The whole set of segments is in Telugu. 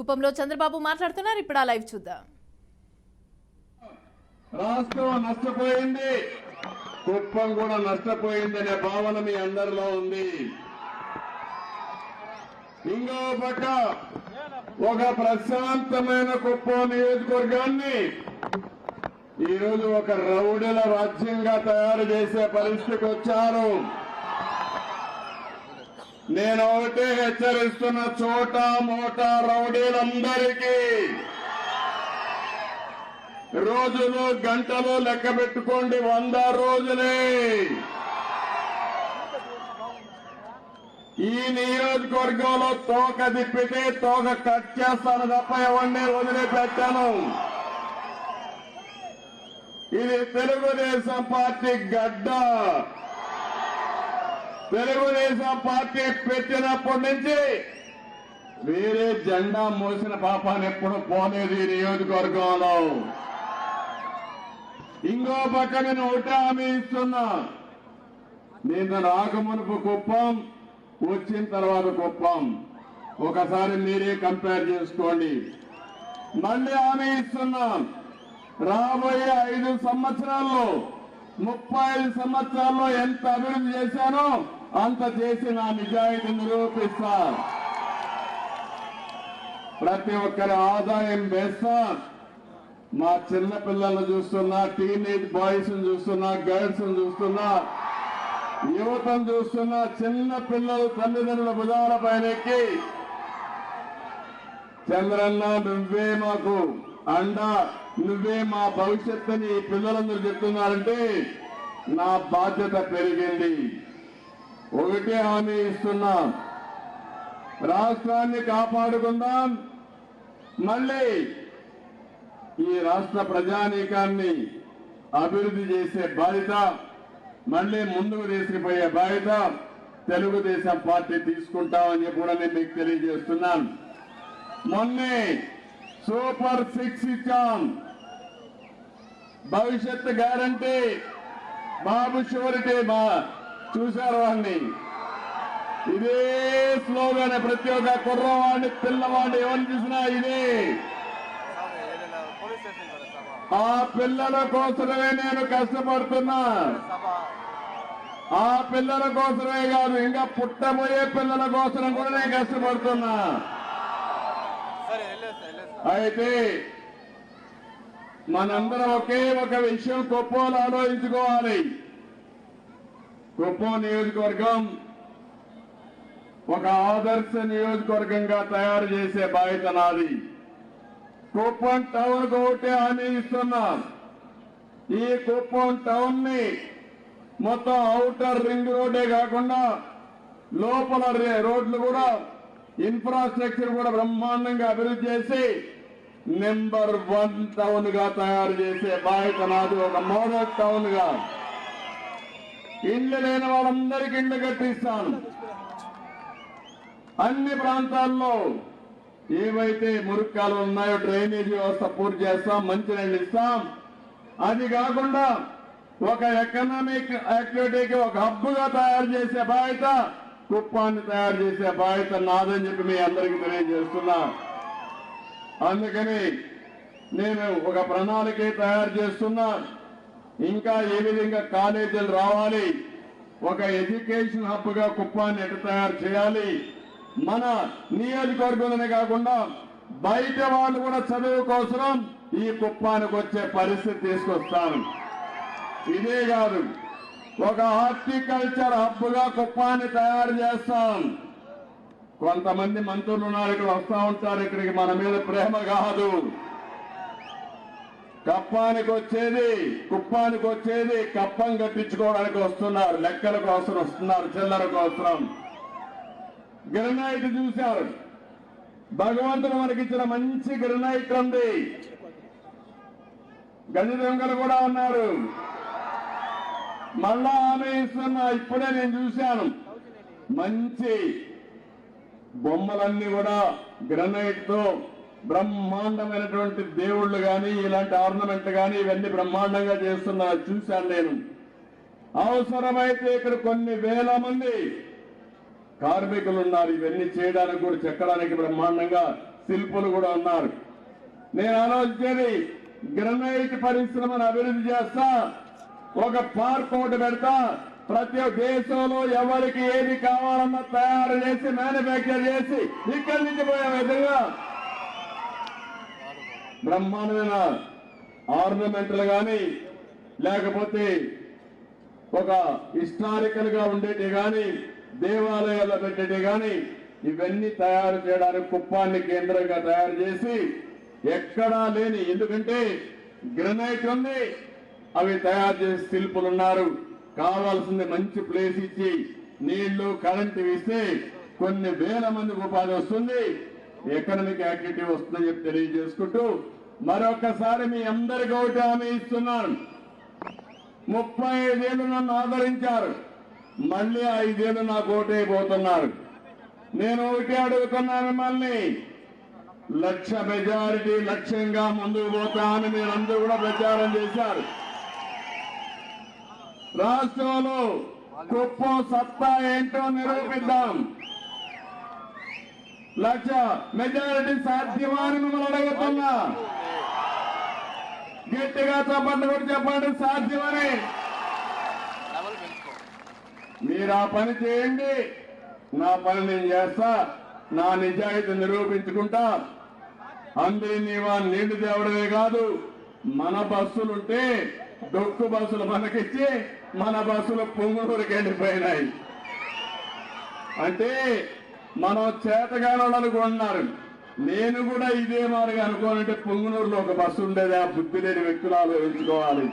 కుప్పంలో చంద్రబాబు మాట్లాడుతున్నారు. ఇప్పుడు ఆ లైవ్ చూద్దాం. రాష్ట్రం నష్టపోయింది, కుప్పం కూడా నష్టపోయిందనే భావన మీ అందరిలో ఉంది. ఇంకో పక్క ఒక ప్రశాంతమైన కుప్పం నియోజకవర్గాన్ని ఈరోజు ఒక రౌడీల రాజ్యంగా తయారు చేసే పరిస్థితికి వచ్చారు. నేను ఒకటే హెచ్చరిస్తున్న, చోటా మోటా రౌడీలందరికీ రోజులు గంటలు లెక్క పెట్టుకోండి, 100 రోజులే. ఈ నియోజకవర్గంలో తోక తిప్పితే తోక కట్ చేస్తాను తప్ప ఎవరిని వదిలిపెట్టాను. ఇది తెలుగుదేశం పార్టీ గడ్డ. తెలుగుదేశం పార్టీ పెట్టినప్పటి నుంచి వేరే జెండా మోసిన పాపాన్ని ఎప్పుడు పోలేదు ఈ నియోజకవర్గంలో. ఇంకో పక్క నేను ఒకటే హామీ ఇస్తున్నా, నేను రాకమునుపు కుప్పం, వచ్చిన తర్వాత కుప్పం ఒకసారి మీరే కంపేర్ చేసుకోండి. మళ్ళీ హామీ ఇస్తున్నా, రాబోయే 5 సంవత్సరాల్లో 35 సంవత్సరాల్లో ఎంత అభివృద్ధి చేశానో అంత చేసి నా నిజాయితీ నిరూపిస్తా. ప్రతి ఒక్కరి ఆదాయం వేస్తా. మా చిన్న పిల్లలను చూస్తున్నా, టీనేజ్ బాయ్స్ చూస్తున్నా, గర్ల్స్ చూస్తున్నా, యువతను చూస్తున్నా. చిన్న పిల్లలు తల్లిదండ్రుల భుజాల పైనెక్కి చంద్రన్న నువ్వే మాకు అండ, నువ్వే మా భవిష్యత్తుని పిల్లలందరూ చెప్తున్నారంటే నా బాధ్యత పెరిగింది. ఒకటే హామీ ఇస్తున్నా, రాష్ట్రాన్ని కాపాడుకుందాం. మళ్ళీ ఈ రాష్ట్ర ప్రజానీకాన్ని అభివృద్ధి చేసే బాధ్యత, మళ్ళీ ముందుకు తీసుకుపోయే బాధ్యత తెలుగుదేశం పార్టీ తీసుకుంటామని చెప్పి కూడా నేను మీకు తెలియజేస్తున్నాను. మొన్నే సూపర్ 6 ఇచ్చాం. భవిష్యత్తు గ్యారంటీ, బాబు షూరిటీ. చూశారు వాడిని, ఇదే స్లోగానే ప్రతి ఒక్క కుర్రవాడిని, పిల్లవాడిని ఎవరిని చూసినా ఇదే. ఆ పిల్లల కోసమే నేను కష్టపడుతున్నా. ఆ పిల్లల కోసమే కాదు, ఇంకా పుట్టబోయే పిల్లల కోసం కూడా నేను కష్టపడుతున్నా. అయితే మనందరం ఒకే ఒక విషయం కుప్పంలో ఆలోచించుకోవాలి. కుప్పం నియోజకవర్గం ఒక ఆదర్శ నియోజకవర్గంగా తయారు చేసే బాధ్యత నాది. కుప్పం టౌన్ కు ఒకటే హామీ ఇస్తున్నా, ఈ కుప్పం టౌన్ ని మొత్తం ఔటర్ రింగ్ రోడ్డే కాకుండా లోపల రోడ్లు కూడా, ఇన్ఫ్రాస్ట్రక్చర్ కూడా బ్రహ్మాండంగా అభివృద్ధి చేసి నెంబర్ 1 టౌన్ గా తయారు చేసే బాధ్యత నాది. ఒక మోడల్ టౌన్ గా ఇళ్లు లేని వాళ్ళందరికీ ఇళ్లు కట్టిస్తాను. అన్ని ప్రాంతాల్లో ఏవైతే మురుక్కాలు ఉన్నాయో డ్రైనేజీ వ్యవస్థ పూర్తి చేస్తాం, మంచినీళ్ళు ఇస్తాం. అది కాకుండా ఒక ఎకనామిక్ యాక్టివిటీకి ఒక హబ్గా తయారు చేసే బాధ్యత, కుప్పాన్ని తయారు చేసే బాధ్యత నాదని చెప్పి మీ అందరికీ తెలియజేస్తున్నా. అందుకని నేను ఒక ప్రణాళిక తయారు చేస్తున్నా. ఇంకా ఏ విధంగా కాలేజీలు రావాలి, ఒక ఎడ్యుకేషన్ హబ్ గా కుప్పాన్ని ఎటు తయారు చేయాలి, మన నియోజకవర్గంలోనే కాకుండా బయట వాళ్ళు కూడా చదువు కోసం ఈ కుప్పానికి వచ్చే పరిస్థితి తీసుకొస్తాను. ఇదే కాదు, ఒక హార్టికల్చర్ హబ్ గా కుప్పాన్ని తయారు చేస్తాం. కొంతమంది మంత్రులు ఉన్నారు, ఇక్కడ వస్తా ఉంటారు, ఇక్కడికి మన మీద ప్రేమ కాదు. కుప్పానికి వచ్చేది కప్పం కట్టించుకోవడానికి వస్తున్నారు, లెక్కల కోసం వస్తున్నారు, చిల్లర కోసం. గ్రనైట్ చూశారు, భగవంతుడు మనకిచ్చిన మంచి గ్రనైట్ ఉంది. గజ దొంగలు కూడా ఉన్నారు. మళ్ళా హామీ ఇస్తున్నా, ఇప్పుడే నేను చూశాను, మంచి బొమ్మలన్నీ కూడా గ్రనైట్ తో బ్రహ్మాండమైనటువంటి దేవుళ్ళు గాని, ఇలాంటి ఆర్నమెంట్ గాని ఇవన్నీ బ్రహ్మాండంగా చేస్తున్నా చూశాను నేను. అవసరమైతే ఇక్కడ కొన్ని వేల మంది కార్మికులు ఉన్నారు, ఇవన్నీ చేయడానికి కూడా చెక్కడానికి బ్రహ్మాండంగా శిల్పులు కూడా ఉన్నారు. నేను ఆలోచించేది గ్రనైట్ పరిశ్రమను అభివృద్ధి చేస్తా, ఒక పార్క్ ఒకటి పెడతా, ప్రతి దేశంలో ఎవరికి ఏది కావాలన్నా తయారు చేసి మ్యానుఫ్యాక్చర్ చేసి ఇక్కడి నుంచి పోయే విధంగా బ్రహ్మాండమైన ఆర్నమెంట్లు కానీ లేకపోతే ఒక హిస్టారికల్ గా ఉండేటి కానీ దేవాలయాల్లో పెట్టేటి కానీ ఇవన్నీ తయారు చేయడానికి కుప్పాన్ని కేంద్రంగా తయారు చేసి ఎక్కడా లేని, ఎందుకంటే గ్రనైట్ ఉంది, అవి తయారు చేసి శిల్పులు ఉన్నారు. కావాల్సింది మంచి ప్లేస్ ఇచ్చి నీళ్లు కరెంటు ఇస్తే కొన్ని వేల మందికి ఉపాధి వస్తుంది, ఎకనామిక్ యాక్టివిటీ వస్తుందని చెప్పి తెలియజేసుకుంటూ మరొకసారి మీ అందరికీ ఒకటి హామీ ఇస్తున్నాను. 35 ఏళ్ళు నన్ను ఆదరించారు, మళ్ళీ 5 ఏళ్ళు నాకు ఓటైపోతున్నారు. నేను ఒకటి అడుగుతున్నా మిమ్మల్ని, 1,00,000 మెజారిటీ లక్ష్యంగా ముందుకు పోతామని మీరందరూ కూడా ప్రచారం చేశారు. రాష్ట్రంలో కుప్పం సత్తా ఏంటో నిరూపిద్దాం. 1,00,000 మెజారిటీ సాధ్యమా అని మిమ్మల్ని అడుగుతున్నా. గట్టిగా చెప్పండి, కూడా చెప్పండి సాధ్యమని. మీరు ఆ పని చేయండి, నా పని నేను చేస్తా, నా నిజాయితీ నిరూపించుకుంటా. అందరినీ నీళ్లు తేవడమే కాదు, మన బస్సులుంటే డొక్కు బస్సులు మనకిచ్చి మన బస్సులు పొంగునూరుకి వెళ్ళిపోయినాయి. అంటే మనం చేతగానోళ్ళు అనుకుంటున్నారు. నేను కూడా ఇదే మాదిరిగా అనుకోవాలంటే పొంగునూరులో ఒక బస్సు ఉండేది, ఆ బుద్ధి లేని వ్యక్తులు ఆలోచించుకోవాలి.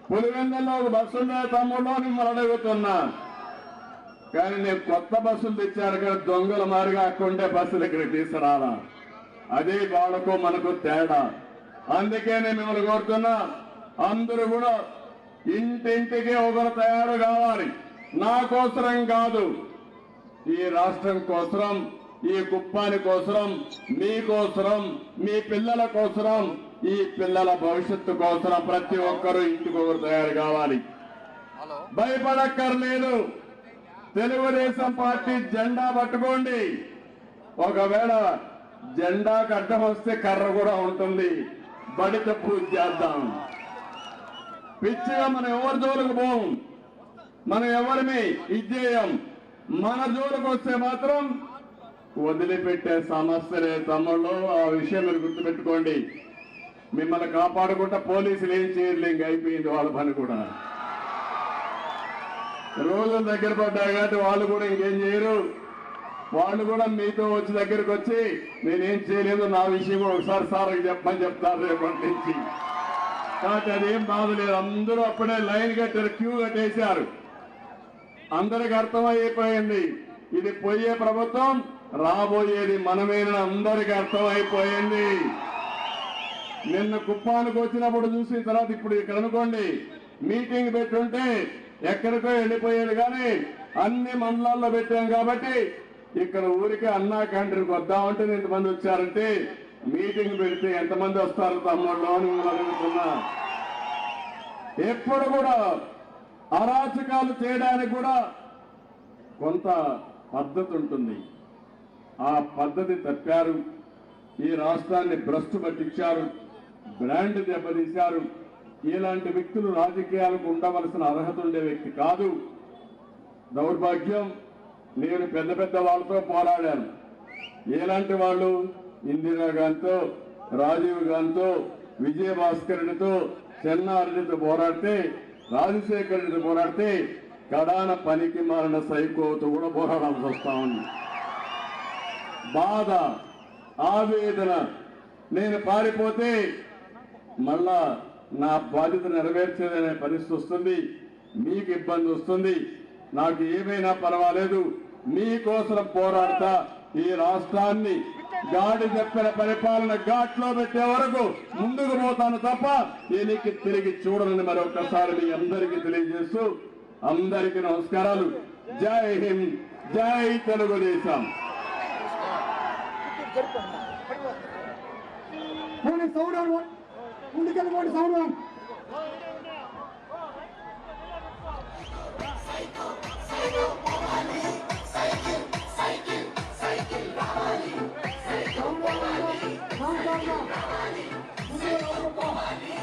పులివెందుల్లో ఒక బస్సు ఉండేది తమ్ముళ్ళు మిమ్మల్ని అడుగుతున్నా. కానీ నేను కొత్త బస్సులు తెచ్చాను కదా, దొంగల మారిగా అక్కడుండే బస్సులు ఇక్కడ తీసుకురాలా. అదే వాళ్ళకు మనకు తేడా. అందుకే నేను మిమ్మల్ని కోరుతున్నా, అందరూ కూడా ఇంటింటికి ఒకరు తయారు కావాలి. నా కోసరం కాదు, ఈ రాష్ట్రం కోసరం, ఈ కుప్పాని కోసరం, మీకోసరం, మీ పిల్లల కోసరం, ఈ పిల్లల భవిష్యత్తు కోసరం ప్రతి ఒక్కరూ ఇంటికి ఒకరు తయారు కావాలి. భయపడక్కర్లేదు. తెలుగుదేశం పార్టీ జెండా పట్టుకోండి. ఒకవేళ జెండాకు అడ్డం వస్తే కర్ర కూడా ఉంటుంది. బడిత పూజ చేద్దాం. పిచ్చిగా మనం ఎవరి జోలికి పోం, మనం ఎవరిని ఇచ్చేయం. మన జోలికి వస్తే మాత్రం వదిలిపెట్టే సమస్యలే తమ్ముళ్ళు. ఆ విషయం మీరు గుర్తుపెట్టుకోండి. మిమ్మల్ని కాపాడుకుంటా పోలీసులు ఏం చేయలేదు, ఇంక అయిపోయింది వాళ్ళ పని కూడా. రోజులు దగ్గర పడ్డాయి కాబట్టి వాళ్ళు కూడా ఇంకేం చేయరు. వాళ్ళు కూడా మీతో వచ్చి దగ్గరికి వచ్చి నేనేం చేయలేదు, నా విషయం కూడా ఒకసారి సార్కి చెప్పమని చెప్తారు రేపటి నుంచి. కాబట్టి అదేం బాధ లేదు. అందరూ అప్పుడే లైన్ కట్టారు, క్యూ కట్టేశారు. అందరికి అర్థమైపోయింది ఇది పోయే ప్రభుత్వం, రాబోయేది మనమేనని అందరికి అర్థమైపోయింది. నిన్న కుప్పానికి వచ్చినప్పుడు చూసిన తర్వాత ఇప్పుడు ఇక్కడ అనుకోండి, మీటింగ్ పెట్టుంటే ఎక్కడికో వెళ్ళిపోయేది. కానీ అన్ని మండలాల్లో పెట్టాం కాబట్టి ఇక్కడ ఊరికి అన్నా క్యాంటీన్కి వద్దామంటే ఎంతమంది వచ్చారంటే, మీటింగ్ పెడితే ఎంతమంది వస్తారు తమ్ముళ్ళు అని అడుగుతున్నా. ఎప్పుడు కూడా అరాచకాలు చేయడానికి కూడా కొంత పద్ధతి ఉంటుంది. ఆ పద్ధతి తప్పారు. ఈ రాష్ట్రాన్ని భ్రష్టు పట్టించారు, బ్రాండ్ దెబ్బతీశారు. ఇలాంటి వ్యక్తులు రాజకీయాలకు ఉండవలసిన అర్హత ఉండే వ్యక్తి కాదు. దౌర్భాగ్యం, నేను పెద్ద పెద్ద వాళ్ళతో పోరాడాను. ఎలాంటి వాళ్ళు? ఇందిరాగాంధీతో, రాజీవ్ గాంధీతో, విజయభాస్కర్ రెడ్డితో, చెన్నారెడ్డితో పోరాడితే, రాజశేఖర రెడ్డితో పోరాడితే, కడాన పనికి మారిన సైకోతో కూడా పోరాడాల్సి వస్తా ఉంది. బాధ, ఆవేదన. నేను పారిపోతే మళ్ళా నా బాధ్యత నెరవేర్చేదనే పరిస్థితి వస్తుంది, మీకు ఇబ్బంది వస్తుంది. నాకు ఏమైనా పర్వాలేదు, మీకోసం పోరాడతా. ఈ రాష్ట్రాన్ని గాడి చెప్పిన పరిపాలన ఘాట్లో పెట్టే వరకు ముందుకు పోతాను తప్ప దీనికి తిరిగి చూడనని మరొకసారి మీ అందరికీ తెలియజేస్తూ అందరికీ నమస్కారాలు. జై హింద్, జై తెలుగుదేశం. ముందుకెళ్ళి సౌండ్ సైకిల్ రావాలి. రావాలి ముందుకు రావాలి